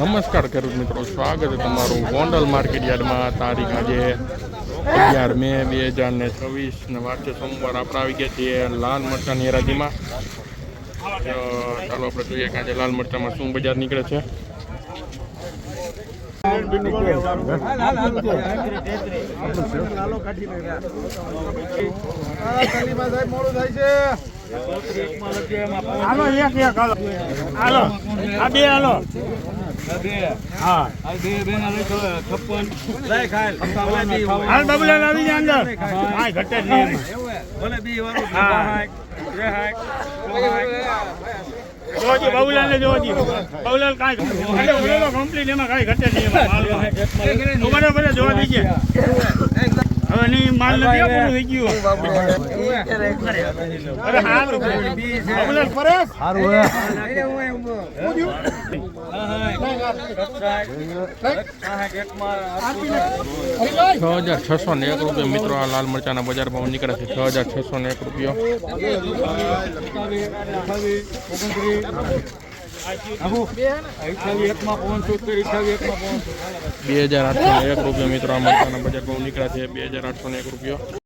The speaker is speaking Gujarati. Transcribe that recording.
નમસ્કાર ખેડૂત મિત્રો, સ્વાગત છે તમારું ગોંડલ માર્કેટ યાર્ડમાં. તારીખ આજે 11 મે 2026 ને વાર છે સોમવાર. આપણે આવી ગયા છીએ લાલ મરચાંની હરાજીમાં. ચાલો આપણે જોઈએ કે આજે લાલ મરચાંમાં શું બજાર નીકળે છે. જોજી બાબુલાલ ને જોજી બાબુલાલ કાંઈ કમ્પ્લીટ એમાં કાંઈ ઘટે નહીં. બરાબર જોવા દઈએ હવે નહીં માલ નથી પૂરું થઈ ગયું. અરે સારું બાબુલાલ પરેશ સારું 6,601 રૂપિયા મિત્રો. આ લાલ મરચાના બજાર ભાવ નીકળે છે 6,601 રૂપિયા. 2,801 રૂપિયા મિત્રો. આ મરચાના બજાર ભાવ નીકળ્યા છે 2,801 રૂપિયા.